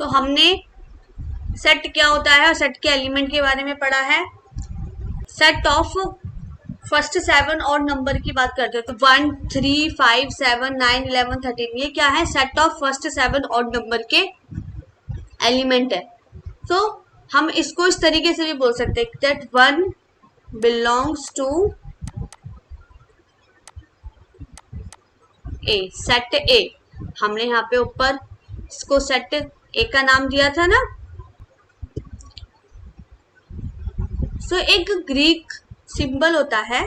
तो हमने सेट क्या होता है और सेट के एलिमेंट के बारे में पढ़ा है। सेट ऑफ फर्स्ट 7 और नंबर की बात करते हैं तो 1 3 5 7 9 11 13 ये क्या है, सेट ऑफ फर्स्ट 7 और नंबर के एलिमेंट है। तो हम इसको इस तरीके से भी बोल सकते हैं that 1 belongs to A, set A. हमने यहाँ पे ऊपर इसको सेट ए का नाम दिया था ना। सो एक ग्रीक सिंबल होता है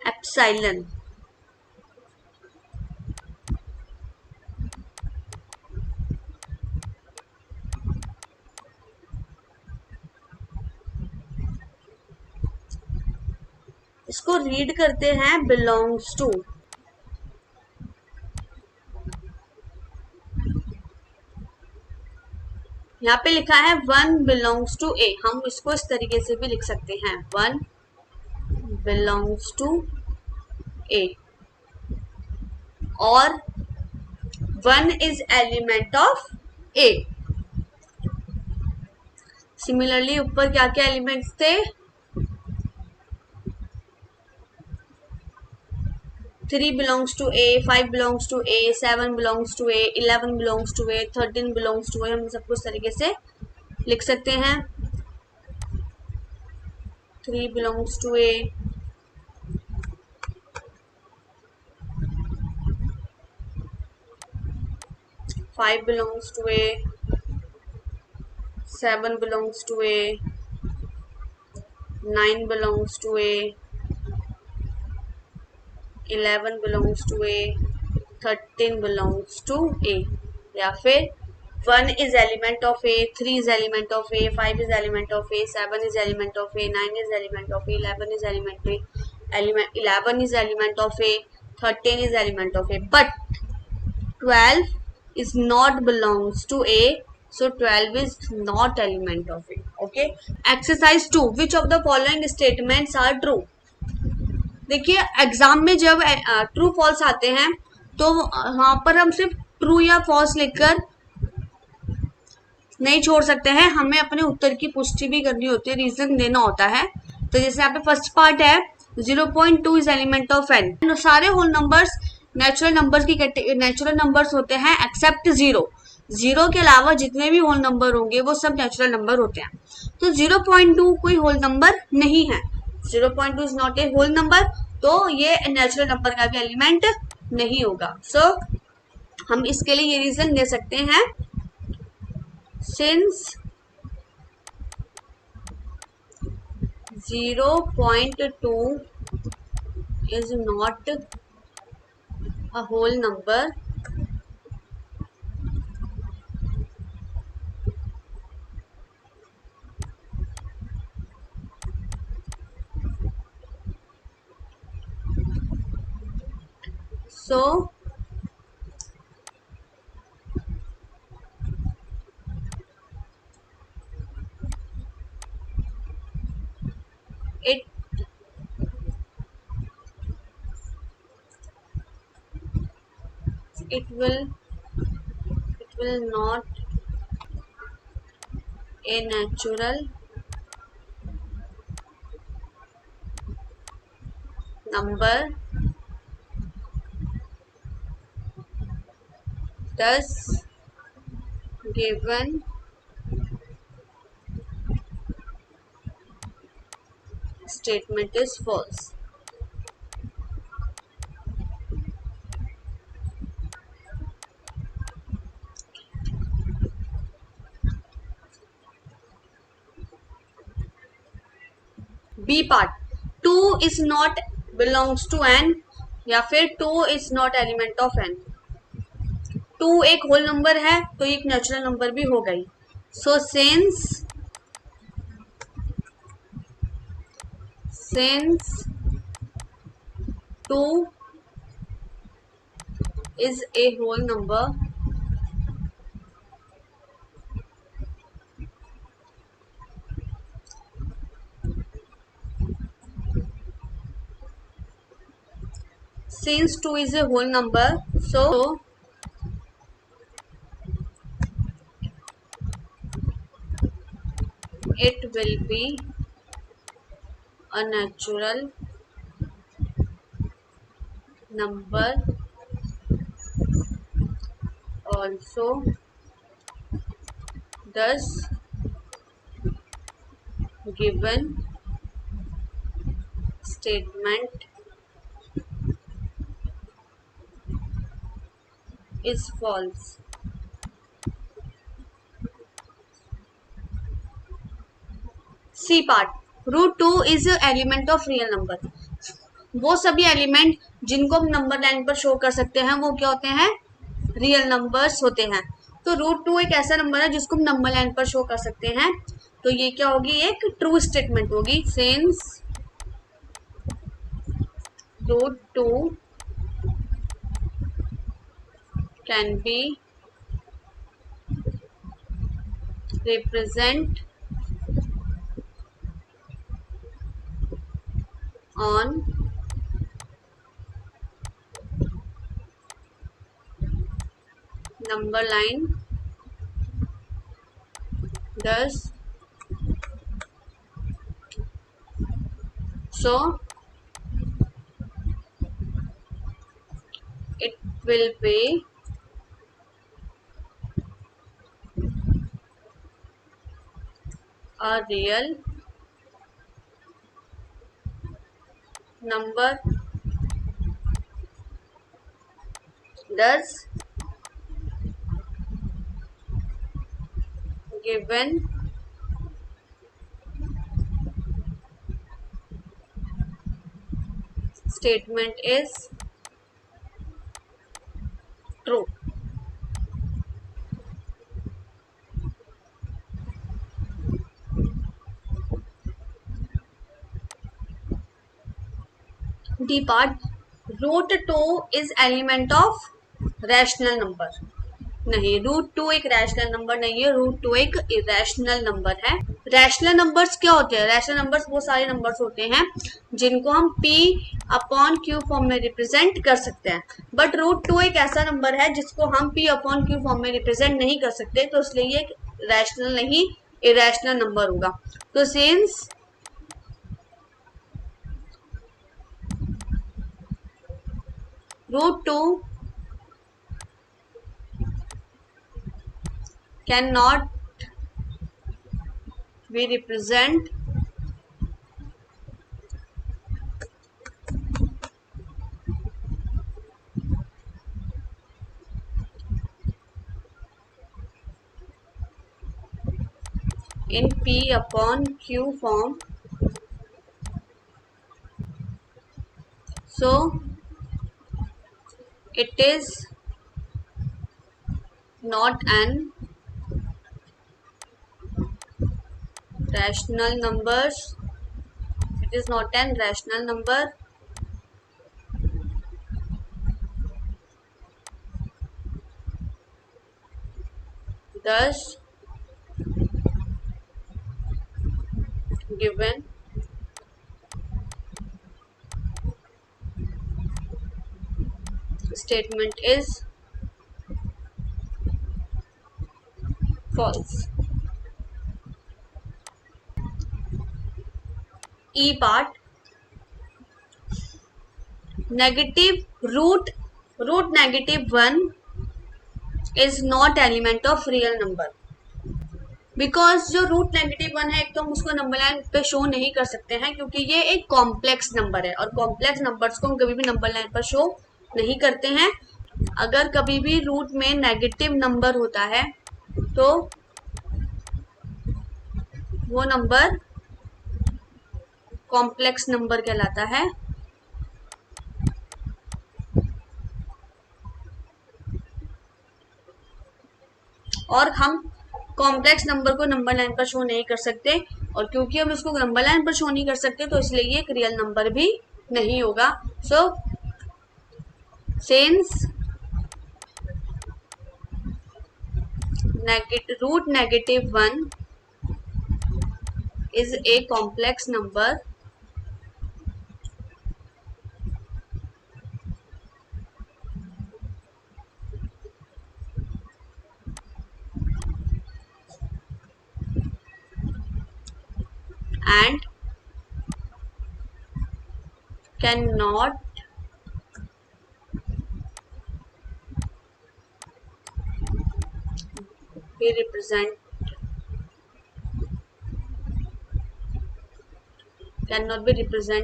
एप्सिलॉन। इसको रीड करते हैं बिलोंग्स टू। यहाँ पे लिखा है 1 बिलोंग्स टू ए, हम इसको इस तरीके से भी लिख सकते हैं 1 बिलोंग्स टू ए और 1 is element of A. Similarly ऊपर क्या क्या एलिमेंट्स थे, 3 belongs to A, 5 belongs to A, 7 belongs to A, 11 belongs to A, 13 belongs to A। हम सब कुछ तरीके से लिख सकते हैं। 3 belongs to A, 5 belongs to A, 7 belongs to A, 9 belongs to A, 11 belongs to A, 13 belongs to A। या फिर 1 is element of A, 3 is element of A, 5 is element of A, 7 is element of A, 9 is element of A, 11 is element of A, 11 is element of A, 13 is element of A, but 12 is not belongs to A, so 12 is not element of A। Okay, exercise 2, which of the following statements are true। देखिए exam में जब true false आते हैं तो वहां पर हम सिर्फ ट्रू या फॉल्स लिखकर नहीं छोड़ सकते हैं, हमें अपने उत्तर की पुष्टि भी करनी होती है, रीजन देना होता है। तो जैसे यहाँ पे फर्स्ट पार्ट है 0.2 इज एलिमेंट ऑफ एन। सारे होल नंबर्स नेचुरल नंबर्स की नेचुरल नंबर्स होते हैं एक्सेप्ट 0। 0 के अलावा जितने भी होल नंबर होंगे वो सब नेचुरल नंबर होते हैं। तो 0.2 कोई होल नंबर नहीं है, 0.2 is not a whole number, तो ये नेचुरल नंबर का भी एलिमेंट नहीं होगा। सो हम इसके लिए ये रीजन दे सकते हैं, since 0.2 is not a whole number, so it will not a natural number, thus given statement is false। B part, 2 is not belongs to N या फिर 2 is not element of N. 2 एक whole number है तो एक natural number भी हो गई। So since 2 is a whole number, since 2 is a whole number, so it will be a natural number also. Thus, given statement is false. C part, root two is element of real number. वो सभी element जिनको हम number line पर show कर सकते हैं वो क्या होते हैं, रियल नंबर्स होते हैं। तो रूट टू एक ऐसा नंबर है जिसको हम नंबर लाइन पर शो कर सकते हैं, तो ये क्या होगी, एक ट्रू स्टेटमेंट होगी। Since root two can be represent on number line, thus so it will be a real number, thus given statement is true। D part, root two is element of rational number. नहीं, root two एक rational number नहीं है, root two एक irrational number है। Rational numbers क्या होते हैं, rational numbers वो सारे नंबर्स होते हैं जिनको हम p अपॉन q फॉर्म में रिप्रेजेंट कर सकते हैं। बट रूट टू एक ऐसा नंबर है जिसको हम p अपॉन q फॉर्म में रिप्रेजेंट नहीं कर सकते, तो इसलिए ये रैशनल नहीं इरेशनल नंबर होगा। तो since root two can not be represent in p upon q form, so it is not an rational numbers, it is not an rational number, thus given statement is false। E part, negative root negative 1 is not element of real number, because जो root negative 1 है एक तो हम उसको number line पे show नहीं कर सकते हैं क्योंकि ये एक कॉम्प्लेक्स नंबर है, और कॉम्प्लेक्स नंबर्स को हम कभी भी नंबर लाइन पर शो नहीं करते हैं। अगर कभी भी रूट में नेगेटिव नंबर होता है तो वो नंबर कॉम्प्लेक्स नंबर कहलाता है। और हम कॉम्प्लेक्स नंबर को नंबर लाइन पर शो नहीं कर सकते, और क्योंकि हम इसको नंबर लाइन पर शो नहीं कर सकते तो इसलिए ये एक रियल नंबर भी नहीं होगा। So since root negative 1 is a complex number, and cannot be represented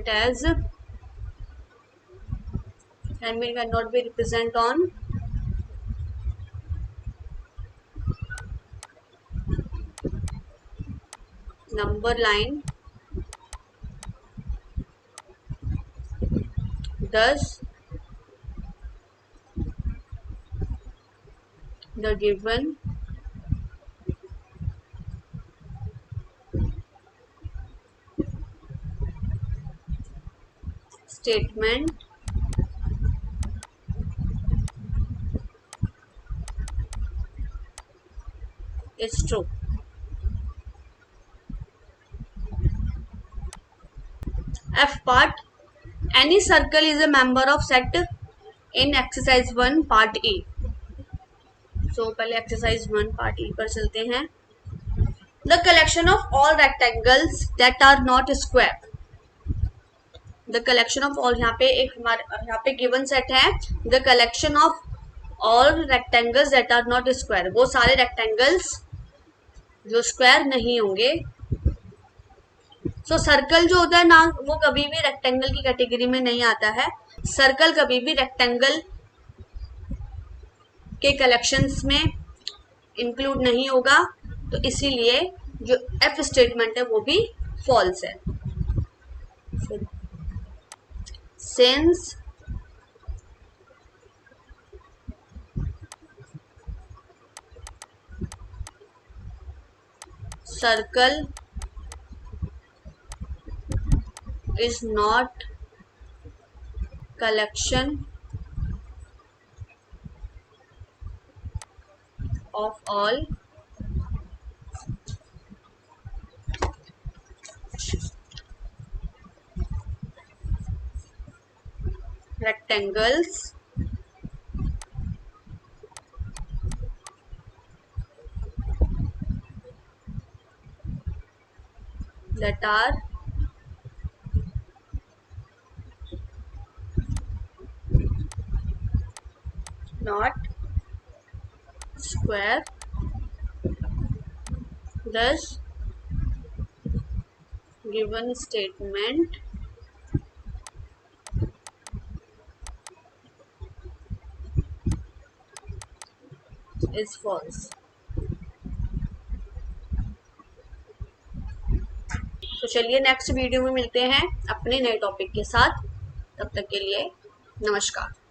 as cannot be represented on number line. Thus the given statement is true. F part, any circle is a member of set in exercise 1 part E. So पहले exercise 1 part E पर चलते हैं. The collection of all rectangles that are not square. The collection of all, यहाँ पे एक हमारे यहाँ पे given set है. The collection of all rectangles that are not square. वो सारे rectangles जो square नहीं होंगे. So सर्कल जो होता है ना, वो कभी भी रेक्टेंगल की कैटेगरी में नहीं आता है. सर्कल कभी भी रेक्टेंगल के कलेक्शंस में इंक्लूड नहीं होगा. तो इसीलिए जो एफ स्टेटमेंट है वो भी फॉल्स है. Since circle is not collection of all rectangles that are not square. Thus given statement is false. तो चलिए नेक्स्ट वीडियो में मिलते हैं अपने नए टॉपिक के साथ. तब तक के लिए नमस्कार.